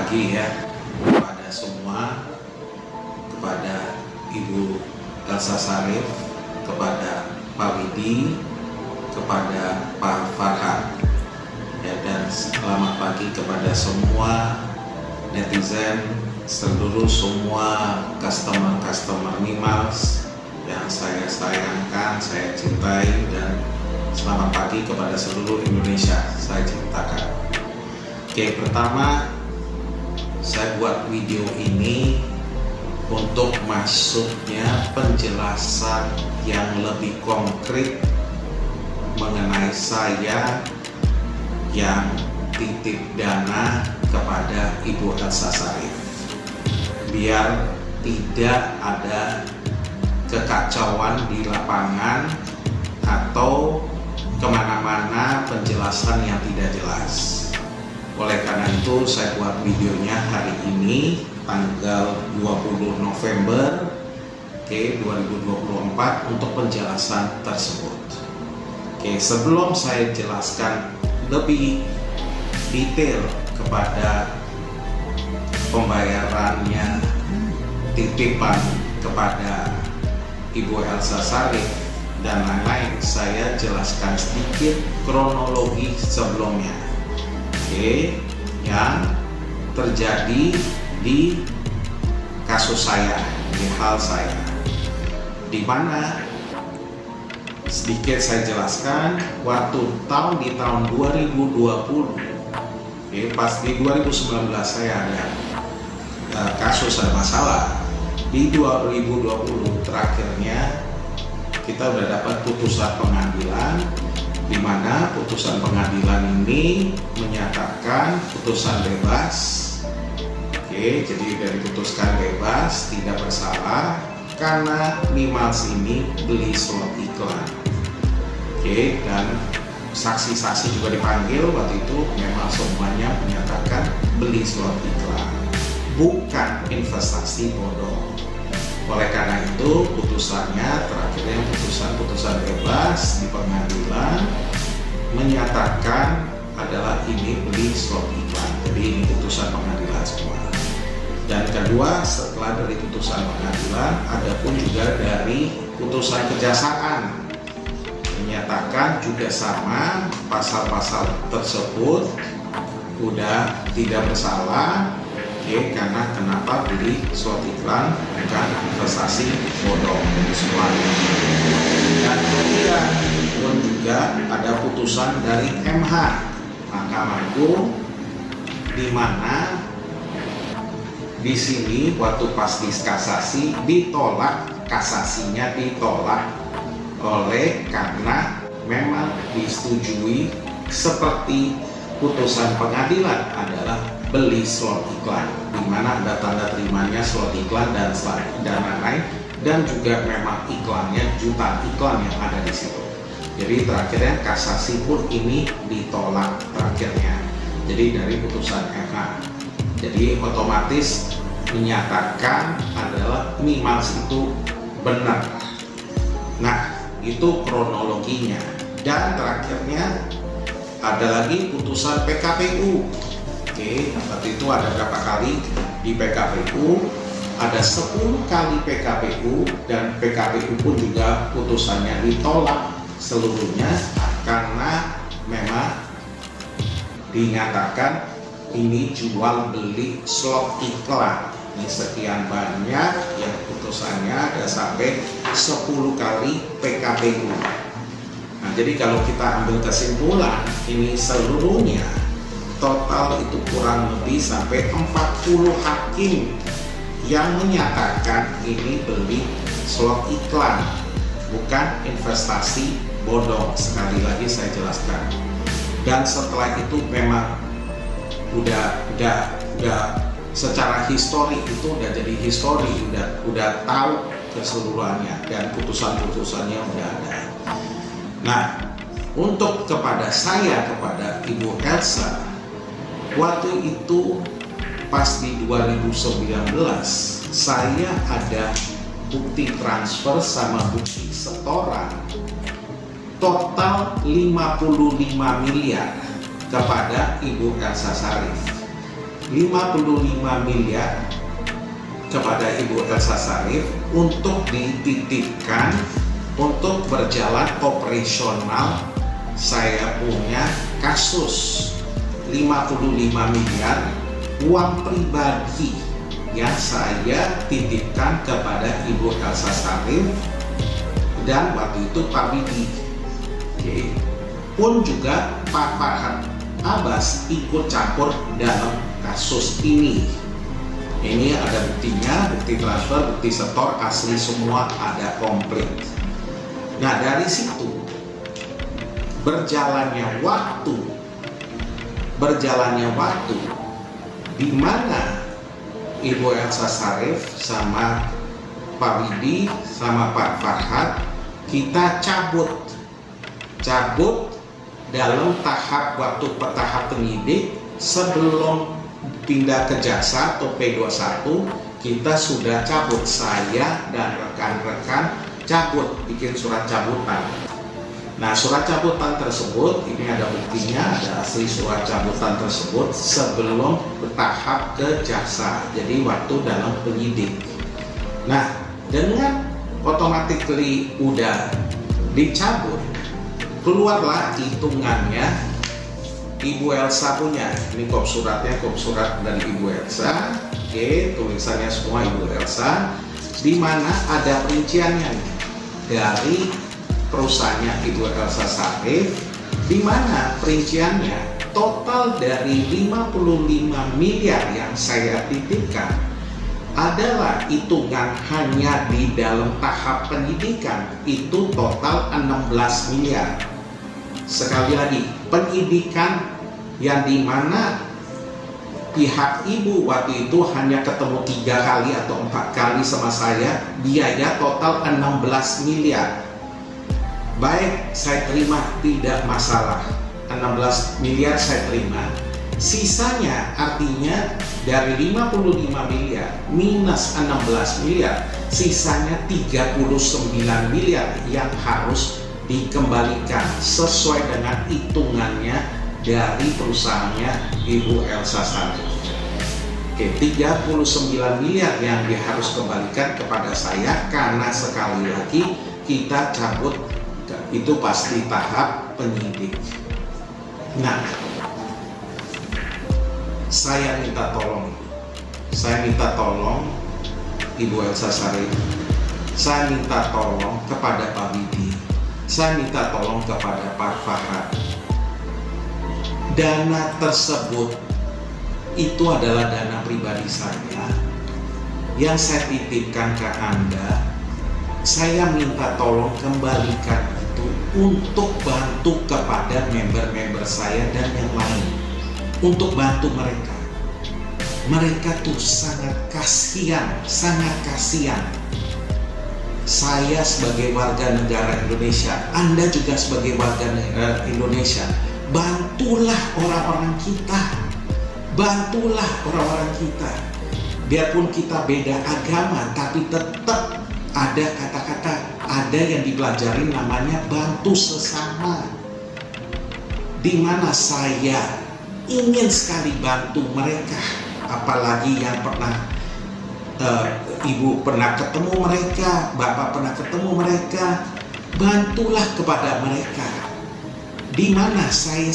pagi ya kepada semua, kepada Ibu Elsa Sarif, kepada Pak Widi, kepada Pak Farhan ya, dan selamat pagi kepada semua netizen, seluruh semua customer Mimals yang saya sayangkan, saya cintai, dan selamat pagi kepada seluruh Indonesia saya cintakan. Oke, pertama saya buat video ini untuk masuknya penjelasan yang lebih konkret mengenai saya yang titip dana kepada Ibu Elsa Sarif, biar tidak ada kekacauan di lapangan atau kemana-mana penjelasan yang tidak jelas. Oleh karena itu saya buat videonya hari ini tanggal 20 November 2024 untuk penjelasan tersebut. Oke, sebelum saya jelaskan lebih detail kepada pembayarannya titipan kepada Ibu Elsa Sarif dan lain-lain, saya jelaskan sedikit kronologi sebelumnya. Oke, yang terjadi di kasus saya, di hal saya, di mana sedikit saya jelaskan waktu di tahun 2020, pas di 2019 saya ada kasus, ada masalah. Di 2020 terakhirnya kita udah dapat putusan pengadilan, di mana putusan pengadilan ini menyatakan putusan bebas. Oke, jadi udah diputuskan bebas, tidak bersalah karena Mimals ini beli slot iklan. Oke, dan saksi-saksi juga dipanggil waktu itu, memang semuanya menyatakan beli slot iklan, bukan investasi bodong. Oleh karena itu putusannya terakhirnya putusan bebas di pengadilan menyatakan adalah ini beli slot iklan. Jadi ini putusan pengadilan semua. Dan kedua, setelah dari putusan pengadilan ada pun juga dari putusan kejaksaan menyatakan juga sama, pasal-pasal tersebut udah tidak bersalah. Oke, karena kenapa beli slot iklan bukan investasi bodong semuanya. Dan kemudian pun juga ada putusan dari MH, Mahkamah Agung, di mana di sini waktu pas diskasasi ditolak, kasasinya ditolak oleh karena memang disetujui seperti putusan pengadilan adalah beli slot iklan, di mana ada tanda terimanya slot iklan dan lain-lain, dan juga memang iklannya jutaan iklan yang ada di situ. Jadi terakhirnya kasasi pun ini ditolak terakhirnya. Jadi dari putusan MH, jadi otomatis menyatakan adalah Mimals itu benar. Nah, itu kronologinya. Dan terakhirnya ada lagi putusan PKPU. Oke, waktu itu ada berapa kali di PKPU? Ada 10 kali PKPU, dan PKPU pun juga putusannya ditolak seluruhnya karena memang dinyatakan ini jual beli slot iklan. Ini sekian banyak yang putusannya ada sampai 10 kali PKPU. Nah, jadi kalau kita ambil kesimpulan, ini seluruhnya total itu kurang lebih sampai 40 hakim yang menyatakan ini beli slot iklan, bukan investasi bodong. Sekali lagi saya jelaskan. Dan setelah itu memang udah secara histori itu udah jadi histori, udah tahu keseluruhannya dan putusan-putusannya udah ada. Nah, untuk kepada saya, kepada Ibu Elsa, waktu itu pas di 2019 saya ada bukti transfer sama bukti setoran total 55 miliar kepada Ibu Elsa Sarif. 55 miliar kepada Ibu Elsa Sharif untuk dititipkan untuk berjalan operasional. Saya punya kasus 55 miliar uang pribadi yang saya titipkan kepada Ibu Elsa Sharif dan waktu itu Pak Widi. Pun juga Pak Farhad Abbas ikut campur dalam kasus ini. Ini ada buktinya, bukti transfer, bukti setor, asli semua ada komplit. Nah, dari situ berjalannya waktu di mana Ibu Elsa Sharif sama Pak Widi sama Pak Farhad kita cabut dalam tahap penyidik sebelum pindah ke jaksa atau P21. Kita sudah cabut, saya dan rekan-rekan cabut, bikin surat cabutan. Nah, surat cabutan tersebut ini ada buktinya, ada asli surat cabutan tersebut sebelum bertahap ke jaksa, jadi waktu dalam penyidik. Nah, dengan automatically udah dicabut, keluarlah hitungannya Ibu Elsa punya. Ini kop suratnya, kop surat dari Ibu Elsa. Oke, tulisannya semua Ibu Elsa, di mana ada perinciannya dari perusahaannya Ibu Elsa Sharif, di mana perinciannya total dari 55 miliar yang saya titipkan adalah hitungan hanya di dalam tahap penyidikan itu total 16 miliar. Sekali lagi, penyidikan yang dimana pihak ibu waktu itu hanya ketemu 3 kali atau 4 kali sama saya, biaya total 16 miliar. Baik, saya terima, tidak masalah. 16 miliar saya terima. Sisanya artinya dari 55 miliar minus 16 miliar, sisanya 39 miliar yang harus dikembalikan sesuai dengan hitungannya dari perusahaannya Ibu Elsa Sharif. Oke, 39 miliar yang harus kembalikan kepada saya karena sekali lagi kita cabut itu pasti tahap penyidik. Nah, saya minta tolong Ibu Elsa Sharif, saya minta tolong kepada Pak Widi, saya minta tolong kepada Pak Farhad. Dana tersebut itu adalah dana pribadi saya yang saya titipkan ke Anda. Saya minta tolong kembalikan itu untuk bantu kepada member-member saya dan yang lain, untuk bantu mereka. Mereka tuh sangat kasihan. Saya sebagai warga negara Indonesia, Anda juga sebagai warga negara Indonesia, bantulah orang-orang kita. Biarpun kita beda agama, tapi tetap ada kata-kata, ada yang dipelajari namanya bantu sesama. Dimana saya ingin sekali bantu mereka, apalagi yang pernah ibu pernah ketemu mereka, bapak pernah ketemu mereka, bantulah kepada mereka. Dimana saya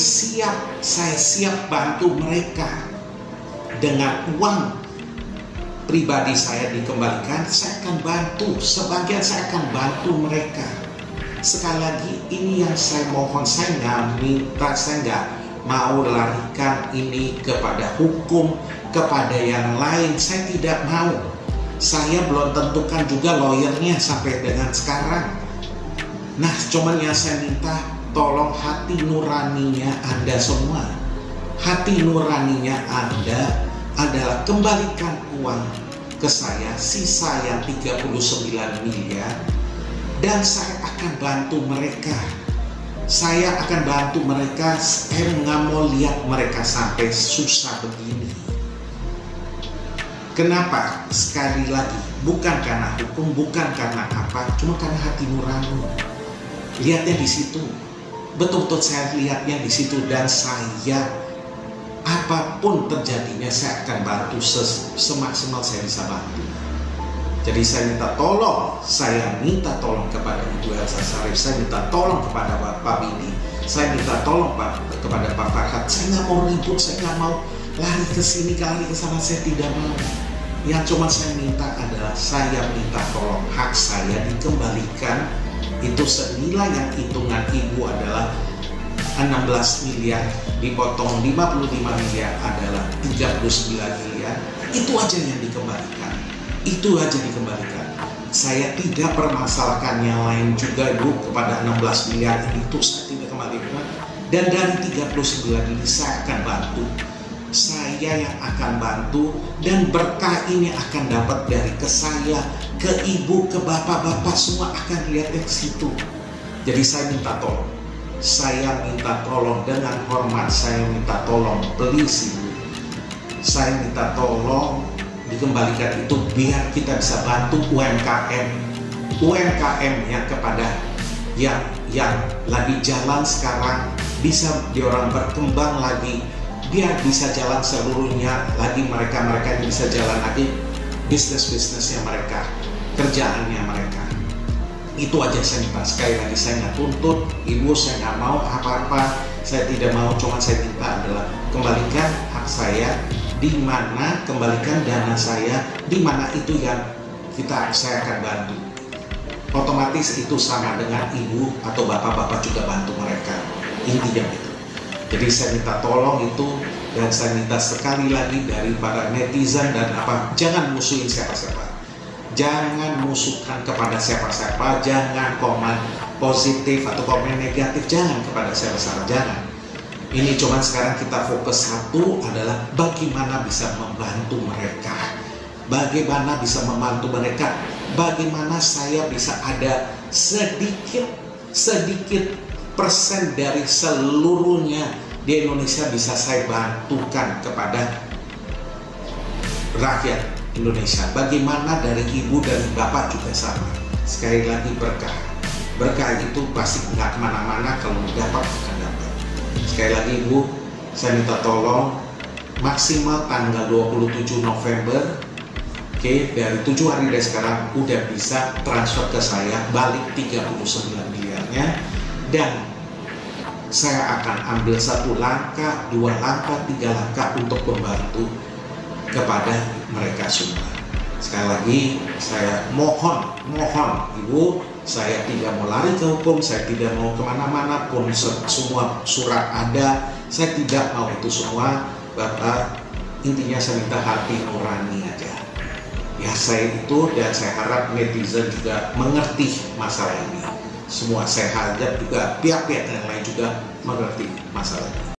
siap bantu mereka dengan uang pribadi saya dikembalikan, saya akan bantu, sebagian saya akan bantu mereka. Sekali lagi, ini yang saya mohon, saya nggak mau larikan ini kepada hukum, kepada yang lain, saya tidak mau. Saya belum tentukan juga lawyernya sampai dengan sekarang. Nah, cuman yang saya minta, tolong hati nuraninya Anda semua. Hati nuraninya Anda adalah kembalikan uang ke saya, sisa yang 39 miliar, dan saya akan bantu mereka. Saya nggak mau lihat mereka sampai susah begini. Kenapa? Sekali lagi, bukan karena hukum, bukan karena apa, cuma karena hati nurani. Lihatnya di situ, betul-betul saya lihatnya di situ, dan saya apapun terjadinya saya akan bantu semaksimal saya bisa bantu. Jadi saya minta tolong kepada Ibu Elsa Sharif, saya minta tolong kepada Pak Bidi, saya minta tolong kepada Pak Farhad. Saya nggak mau ribut, saya nggak mau lari ke sini, lari ke sana, saya tidak mau. Yang cuma saya minta adalah saya minta tolong hak saya dikembalikan. Itu senilai yang hitungan Ibu adalah 16 miliar, dipotong 55 miliar adalah 39 miliar. Itu aja yang dikembalikan. Itu aja dikembalikan. Saya tidak permasalahkan yang lain juga, Ibu, kepada 16 miliar itu saya tidak kembalikan. Dan dari 39 ini saya akan bantu. Saya yang akan bantu, dan berkah ini akan dapat dari ke saya, ke Ibu, ke bapak-bapak, semua akan lihat dari situ. Jadi saya minta tolong. Saya minta tolong dengan hormat, saya minta tolong, please Ibu. Saya minta tolong dikembalikan itu biar kita bisa bantu UMKM yang kepada yang lagi jalan sekarang, bisa diorang berkembang lagi, biar bisa jalan seluruhnya lagi, mereka yang bisa jalan lagi bisnisnya mereka, kerjaannya mereka. Itu aja saya minta. Sekali lagi saya nggak tuntut Ibu, saya nggak mau apa-apa, saya tidak mau, cuma saya minta adalah kembalikan hak saya, di mana kembalikan dana saya, di mana itu yang saya akan bantu. Otomatis itu sama dengan Ibu atau bapak-bapak juga bantu mereka, intinya itu. Jadi saya minta tolong itu, dan saya minta sekali lagi dari para netizen dan jangan musuhin siapa-siapa. Jangan musuhkan kepada siapa-siapa, jangan komen positif atau komen negatif, jangan kepada siapa-siapa, jangan. Ini cuma sekarang kita fokus satu adalah bagaimana bisa membantu mereka, bagaimana bisa membantu mereka, bagaimana saya bisa ada sedikit persen dari seluruhnya di Indonesia bisa saya bantukan kepada rakyat Indonesia. Bagaimana dari Ibu dan Bapak juga sama. Sekali lagi berkah itu pasti nggak kemana-mana, kalau dapat akan dapat. Sekali lagi Ibu, saya minta tolong maksimal tanggal 27 November, dari 7 hari dari sekarang udah bisa transfer ke saya balik 39 miliarnya, dan saya akan ambil 1 langkah, 2 langkah, 3 langkah untuk membantu kepada mereka semua. Sekali lagi saya mohon Ibu, saya tidak mau lari ke hukum, saya tidak mau kemana-mana pun, semua surat ada, saya tidak mau itu semua. Bapak, intinya saya minta hati nurani aja. Ya saya itu, dan saya harap netizen juga mengerti masalah ini. Semua saya harap juga pihak-pihak yang lain juga mengerti masalah ini.